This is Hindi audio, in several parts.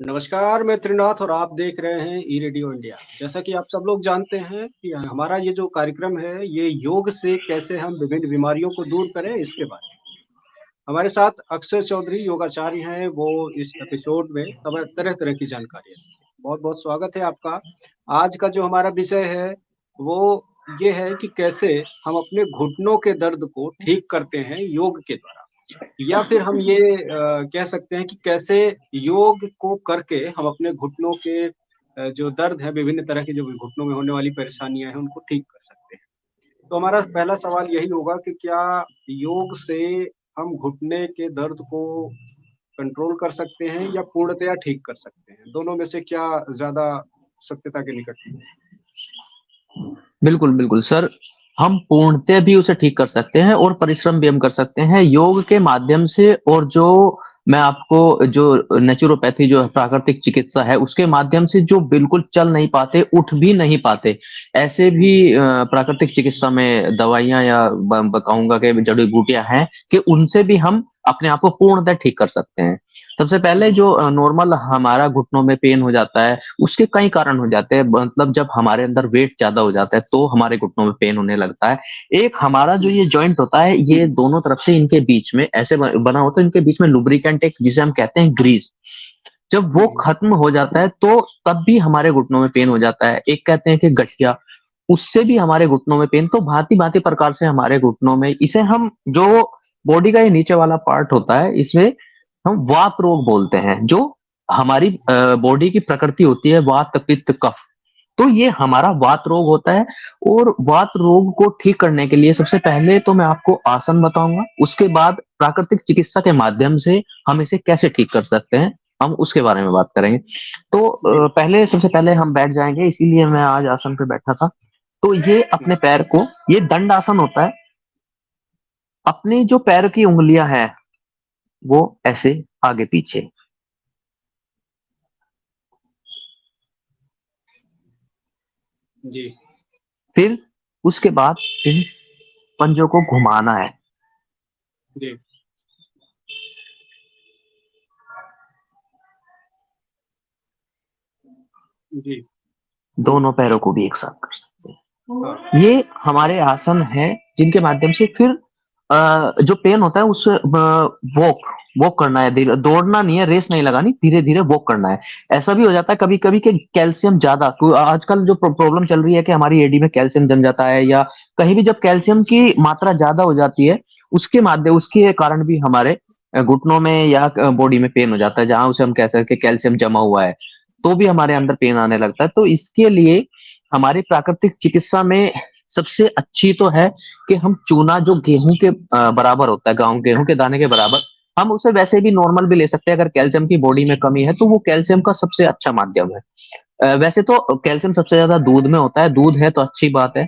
नमस्कार, मैं त्रिनाथ और आप देख रहे हैं ई रेडियो इंडिया। जैसा कि आप सब लोग जानते हैं कि हमारा ये जो कार्यक्रम है, ये योग से कैसे हम विभिन्न बीमारियों को दूर करें, इसके बारे में। हमारे साथ अक्षय चौधरी योगाचार्य हैं, वो इस एपिसोड में तरह-तरह की जानकारियाँ देंगे। बहुत-बहुत स्वागत है आपका। आज का जो हमारा विषय है, वो ये है कि कैसे हम अपने घुटनों के दर्द को ठीक करते हैं योग के द्वारा। या फिर हम ये कह सकते हैं कि कैसे योग को करके हम अपने घुटनों के जो दर्द है, विभिन्न तरह की जो घुटनों में होने वाली परेशानियाँ हैं, उनको ठीक कर सकते हैं। तो हमारा पहला सवाल यही होगा कि क्या योग से हम घुटने के दर्द को कंट्रोल कर सकते हैं या पूर्णतया ठीक कर सकते हैं? दोनों में से क्या ज़्यादा सत्यता के निकट है? बिल्कुल, बिल्कुल सर, हम पूर्णतः भी उसे ठीक कर सकते हैं और परिश्रम भी हम कर सकते हैं योग के माध्यम से। और जो मैं आपको जो नेचुरोपैथी जो है प्राकृतिक चिकित्सा है, उसके माध्यम से जो बिल्कुल चल नहीं पाते, उठ भी नहीं पाते, ऐसे भी प्राकृतिक चिकित्सा में दवाइयाँ या ब कहूँगा कि जड़ी-बूटियाँ हैं कि उनसे भी हम अपने आप को पूर्णतः ठीक कर सकते हैं। सबसे पहले जो नॉर्मल हमारा घुटनों में पेन हो जाता है, उसके कई कारण हो जाते हैं। मतलब जब हमारे अंदर वेट ज़्यादा हो जाता है, तो हमारे घुटनों में पेन होने लगता है। एक हमारा जो ये जॉइंट होता है, ये दोनों तरफ से इनके बीच में ऐसे बना होता है, इनके बीच में लुब्रिकेंट एक जिसे हम कहते हैं ग्रीस, जब वो जी, खत्म हो जाता है, तो तब भी हमारे घुटनों में पेन हो जाता है। एक कहते हैं कि गठिया, उससे भी हमारे घुटनों में पेन। तो भांति-भांति प्रकार से हमारे घुटनों में इसे हम जो बॉडी का ये नीचे वाला पार्ट होता है, इसमें हम वात रोग बोलते हैं, जो हमारी बॉडी की प्रकृति होती है वात, पित्त, कफ। तो ये हमारा वात रोग होता है। और वात रोग को ठीक करने के लिए सबसे पहले तो मैं आपको आसन बताऊँगा, उसके बाद प्राकृतिक चिकित्सा के माध्यम से हम इसे कैसे ठीक कर सकते हैं, हम उसके बारे में बात करेंगे। तो जी। पहले सबसे पहले हम बैठ जाएँगे, इसीलिए मैं आज आसन पे बैठा था। तो ये हुँ, अपने पैर को, ये दंड आसन होता है। अपनी जो पैर की उँगलियाँ हैं, वो ऐसे आगे-पीछे, जी, फिर उसके बाद इन पंजों को घुमाना है। जी, जी। दोनों पैरों को भी एक साथ कर सकते हाँ, हैं। ये हमारे आसन हैं जिनके माध्यम से फिर जो पेन होता है उस वॉक वॉक करना है, धीरे दौड़ना नहीं है, रेस नहीं लगानी, धीरे-धीरे वॉक करना है। ऐसा भी हो जाता है कभी-कभी कि कैल्शियम ज़्यादा, तो आजकल जो प्रॉब्लम चल रही है कि हमारी एडी में कैल्शियम जम जाता है, या कहीं भी जब कैल्शियम की मात्रा ज़्यादा हो जाती है, उसके कारण भी हमारे घुटनों में या बॉडी में पेन हो जाता है, जहाँ उसे हम कह सकते हैं कि कैल्शियम जमा हुआ है, तो भी हमारे अंदर पेन आने लगता है। तो इसके लिए हमारी प्राकृतिक चिकित्सा में सबसे अच्छी तो है कि हम चूना जो गेहूँ के बराबर होता है, गेहूँ के दाने के बराबर, हम उसे वैसे भी नॉर्मल भी ले सकते हैं। अगर कैल्शियम की बॉडी में कमी है, तो वो कैल्शियम का सबसे अच्छा माध्यम है। वैसे तो कैल्शियम सबसे ज़्यादा दूध में होता है, दूध है तो अच्छी बात है।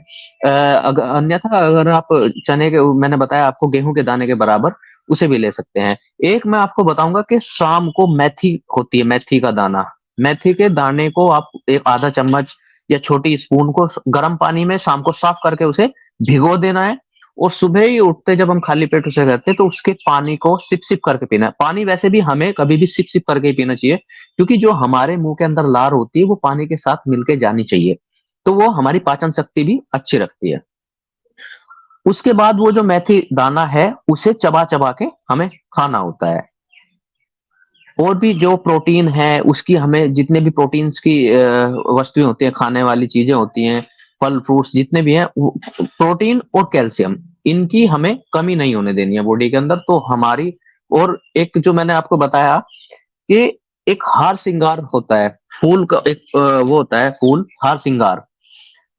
अन्यथा अगर आप चने के, मैंने बताया आपको गेहूँ के दाने के बराबर, उसे भी ले सकते हैं। एक मैं आपको बताऊँगा कि शाम को मेथी होती है, मेथी का दाना, मेथी के दाने को आप एक आधा चम्मच या छोटी स्पून को गर्म पानी में शाम को साफ करके उसे भिगो देना है। और सुबह ही उठते जब हम खाली पेट उसे करते हैं, तो उसके पानी को सिप-सिप करके पीना है। पानी वैसे भी हमें कभी भी सिप-सिप करके ही पीना चाहिए, क्योंकि जो हमारे मुँह के अंदर लार होती है, वो पानी के साथ मिलके जानी चाहिए। तो वो हमारी पाचन शक्ति भी अच्छी रखती है। उसके बाद वो जो मेथी दाना है, उसे चबा-चबा के हमें खाना होता है। और भी जो प्रोटीन है, उसकी हमें जितने भी प्रोटीन्स की वस्तुएँ होती हैं, खाने वाली चीज़ें होती हैं, फल फ्रूट्स जितने भी हैं, वो प्रोटीन और कैल्शियम, इनकी हमें कमी नहीं होने देनी है बॉडी के अंदर। तो हमारी, और एक जो मैंने आपको बताया कि एक हार श्रृंगार होता है, फूल का एक वो होता है फूल, हार श्रृंगार,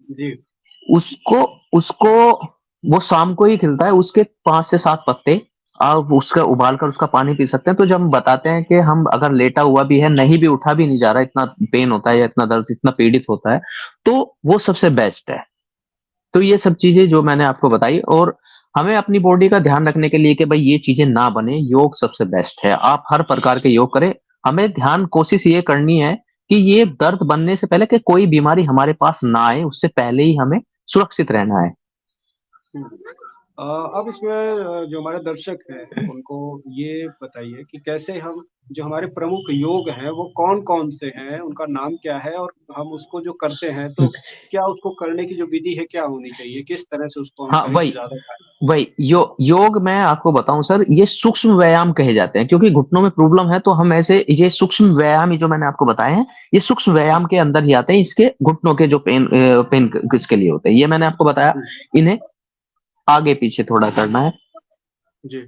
जी, उसको उसको वो शाम को ही खिलता है। उसके 5 से 7 पत्ते आप उसका उबाल कर उसका पानी पी सकते हैं। तो जब हम बताते हैं कि हम अगर लेटा हुआ भी है, नहीं भी उठा भी नहीं जा रहा, इतना पेन होता है या इतना दर्द, इतना पीड़ित होता है, तो वो सबसे बेस्ट है। तो ये सब चीज़ें जो मैंने आपको बताई, और हमें अपनी बॉडी का ध्यान रखने के लिए कि भाई ये चीज़ें ना बने, योग सबसे बेस्ट है। आप हर प्रकार के योग करें। हमें ध्यान कोशिश ये करनी है कि ये दर्द बनने से पहले कि कोई बीमारी हमारे पास ना आए, उससे पहले ही हमें सुरक्षित रहना है। हुँ। अब इसमें जो हमारे दर्शक हैं उनको ये बताइए कि कैसे हम जो हमारे प्रमुख योग हैं वो कौन-कौन से हैं, उनका नाम क्या है और हम उसको जो करते हैं तो क्या उसको करने की जो विधि है क्या होनी चाहिए? किस तरह से उसको हम हाँ, करें तो वही ज़्यादा फायदा? वही योग मैं आपको बताऊं सर, ये सूक्ष्म व्यायाम कहे जाते हैं, क्योंकि घुटनों में प्रॉब्लम है तो हम ऐसे ये सूक्ष्म व्यायाम ही जो मैंने आपको बताए हैं, ये सूक्ष्म हुँ, व्यायाम के अंदर ही आते हैं। इसके घुटनों के जो पेन किसके लिए होते हैं, ये मैंने आपको बताया। हुँ, इन्हें आगे पीछे थोड़ा करना है। जी,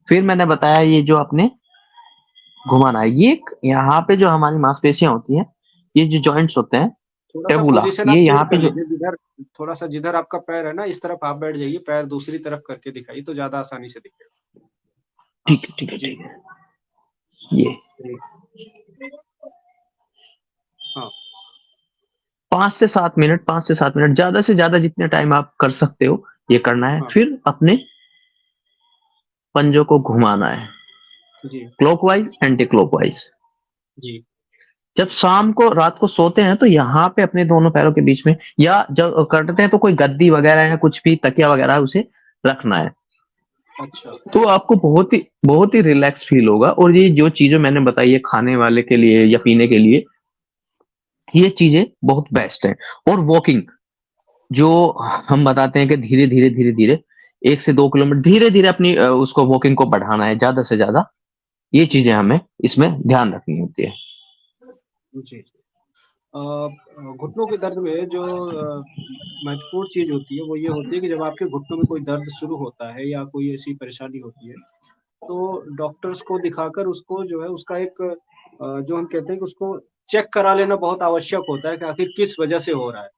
फिर मैंने बताया ये जो आपने घुमाना है, ये यहाँ पे जो हमारी मांसपेशियां होती हैं, ये जो जॉइंट्स होते हैं, थोड़ा-सा टेबुला, पोज़ीशन आप ये चेंज यहाँ पे कर जो लीजिए जिधर थोड़ा-सा जिधर आपका पैर है ना इस तरफ आप बैठ जाइए, पैर दूसरी तरफ करके दिखाइए तो ज़्यादा आसानी से दिखेगा। हाँ, ठीक है, ठीक है, जी, ठीक है, ये जी, हाँ, 5 से 7 मिनट, ज्यादा से ज्यादा जितने टाइम आप कर सकते हो ये करना है। हाँ, फिर अपने पंजों को घुमाना है, जी, क्लॉकवाइज एंटी क्लॉकवाइज। जी, जब शाम को रात को सोते हैं तो यहाँ पे अपने दोनों पैरों के बीच में, या जब करते हैं तो कोई गद्दी वगैरह या कुछ भी तकिया वगैरह है, उसे रखना है। अच्छा, तो आपको बहुत ही रिलैक्स फील होगा। और ये जो चीजें मैंने बताई है खाने वाले के लिए या पीने के लिए, ये चीजें बहुत बेस्ट है। और वॉकिंग जो हम बताते हैं कि धीरे धीरे धीरे धीरे 1 से 2 किलोमीटर धीरे धीरे अपनी उसको वॉकिंग को बढ़ाना है ज्यादा से ज्यादा। ये चीजें हमें इसमें ध्यान रखनी होती है। जी, जी। घुटनों के दर्द में जो महत्वपूर्ण चीज़ होती है, वो ये होती है कि जब आपके घुटनों में कोई दर्द शुरू होता है या कोई ऐसी परेशानी होती है, तो डॉक्टर्स को दिखाकर उसको जो है उसका एक जो हम कहते हैं कि उसको चेक करा लेना बहुत आवश्यक होता है कि आखिर किस वजह से हो रहा है।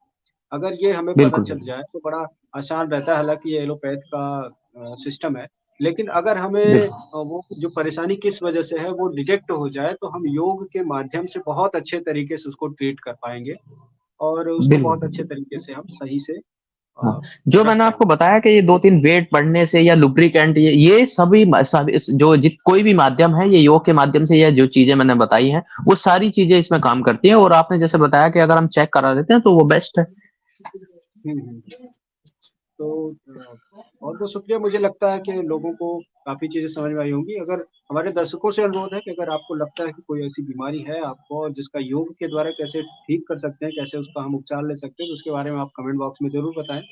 अगर ये हमें पता बिल्कुल चल बिल्कुल जाए तो बड़ा आसान रहता है, हालाँकि ये एलोपैथ का सिस्टम है। लेकिन अगर हमें बिल्कुल वो जो परेशानी किस वजह से है वो डिटेक्ट हो जाए तो हम योग के माध्यम से बहुत अच्छे तरीके से उसको ट्रीट कर पाएँगे और उसको बिल्कुल बहुत अच्छे बिल्कुल। तरीके से हम सही से हाँ, अ, जो रख मैंने आपको पाएँगे। बताया कि ये 2-3 वेट बढ़ने से या लुब्रिकेंट, ये सभी जो जित कोई भी माध्यम है, ये योग के माध्यम से, या जो चीजें मैंने बताई हैं वो सारी चीजें इसमें काम करती हैं। और आपने जैसे बताया कि अगर हम चेक करा देते हैं तो वो बेस्ट है। हुँ, हुँ। तो बहुत-बहुत शुक्रिया, मुझे लगता है कि लोगों को काफ़ी चीज़ें समझ में आई होंगी। अगर हमारे दर्शकों से अनुरोध है कि अगर आपको लगता है कि कोई ऐसी बीमारी है आपको और जिसका योग के द्वारा कैसे ठीक कर सकते हैं, कैसे उसका हम उपचार ले सकते हैं, तो उसके बारे में आप कमेंट बॉक्स में ज़रूर बताएँ।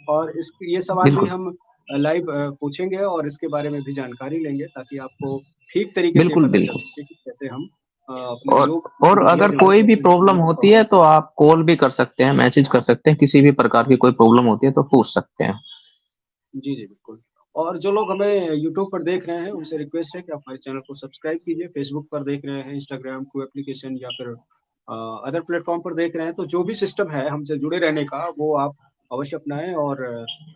और इस ये सवाल भी बिल्कुल हम लाइव पूछेंगे और इसके बारे में भी जानकारी लेंगे ताकि आपको ठीक तरीके से बिल्कुल पता चल बिल्कुल। सके कि कैसे हम अपने और योग और दिनचर्या अगर जो है कोई भी कैसे उसको प्रॉब्लम हम होती है प्रॉपर तो करें। आप कॉल भी कर सकते हैं, मैसेज कर सकते हैं, किसी भी प्रकार की कोई प्रॉब्लम होती है तो पूछ सकते हैं। जी, जी, बिल्कुल। और जो लोग हमें यूट्यूब पर देख रहे हैं, उनसे रिक्वेस्ट है कि आप हमारे चैनल को सब्सक्राइब कीजिए। फ़ेसबुक पर देख रहे हैं, इंस्टाग्राम कोई एप्लीकेशन या फिर अदर प्लेटफ़ॉर्म पर देख रहे हैं, तो जो भी सिस्टम है हमसे जुड़े रहने का, वो आप अवश्य अपनाएँ और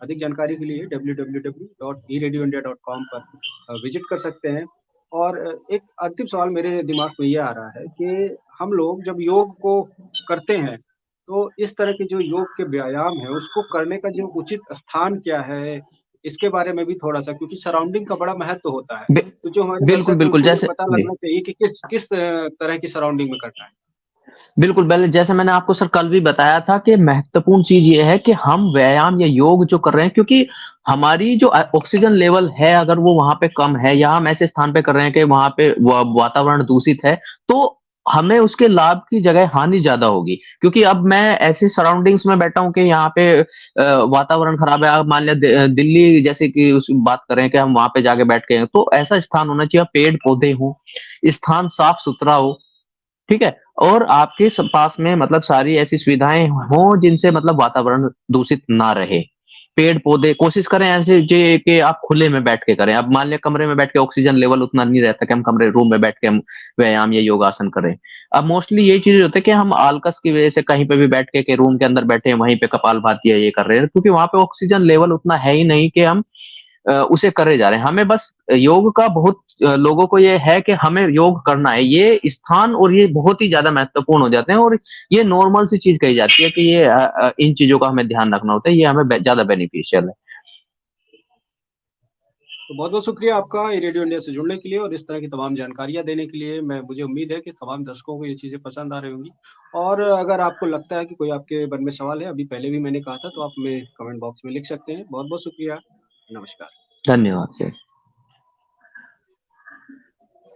अधिक जानकारी के लिए www.eradioindia.com पर विज़िट कर सकते हैं। और एक अंतिम सवाल मेरे दिमाग में ये आ रहा है कि हम लोग जब योग को करते हैं, तो इस तरह के जो योग के व्यायाम है, उसको करने का जो उचित स्थान क्या है? इसके बारे में भी थोड़ा-सा क्योंकि सराउंडिंग का बड़ा महत्व होता है। बि तो जो हमारे बिल्कुल, दर्शक हैं बिल्कुल, उनको ये जैसे पता जी। लगना चाहिए कि किस किस तरह की सराउंडिंग में करना है। बिल्कुल, पहले जैसे मैंने आपको सर कल भी बताया था कि महत्वपूर्ण चीज़ ये है कि हम व्यायाम या योग जो कर रहे हैं, क्योंकि हमारी जो ऑक्सीजन लेवल है अगर वो वहाँ पे कम है, या हम ऐसे स्थान पे कर रहे हैं कि वहाँ पे वातावरण दूषित है, तो हमें उसके लाभ की जगह हानि ज़्यादा होगी। क्योंकि अब मैं ऐसे सराउंडिंग्स में बैठा हूँ कि यहाँ पे वातावरण खराब है। आप मान लिया दिल्ली जैसे कि उस बात करें कि हम वहाँ पे जाके बैठ के हैं, तो ऐसा स्थान होना चाहिए, पेड़-पौधे हों, स्थान साफ-सुथरा हो। ठीक है? और आपके पास में मतलब सारी ऐसी सुविधाएँ हों जिनसे मतलब वातावरण दूषित ना रहे। पेड़-पौधे कोशिश करें ऐसे जे कि आप खुले में बैठ के करें। अब मान लिया कमरे में बैठ के ऑक्सीजन लेवल उतना नहीं रहता कि हम कमरे रूम में बैठ के हम व्यायाम या योगासन करें। अब मोस्टली यही चीज़ होती है कि हम आलकस की वजह से कहीं पे भी बैठ के रूम के अंदर बैठे हैं, वहीं पे कपालभाति या ये कर रहे हैं, क्योंकि वहाँ पे ऑक्सीजन लेवल उतना है ही नहीं कि हम उसे करे जा रहे हैं। हमें बस योग का बहुत लोगों को ये है कि हमें योग करना है। ये स्थान और ये बहुत ही ज़्यादा महत्वपूर्ण हो जाते हैं, और ये नॉर्मल सी चीज़ कही जाती है कि ये इन चीज़ों का हमें ध्यान रखना होता है। ये हमें ज़्यादा बेनिफिशियल है। तो बहुत बहुत शुक्रिया आपका रेडियो इंडिया से जुड़ने के लिए और इस तरह की तमाम जानकारियां देने के लिए। मुझे उम्मीद है कि तमाम दर्शकों को ये चीज़ें पसंद आ रही होंगी। और अगर आपको लगता है कि कोई आपके मन में सवाल है, अभी पहले भी मैंने कहा था, तो आप हमें कमेंट बॉक्स में लिख सकते हैं। बहुत बहुत शुक्रिया। नमस्कार। धन्यवाद सर।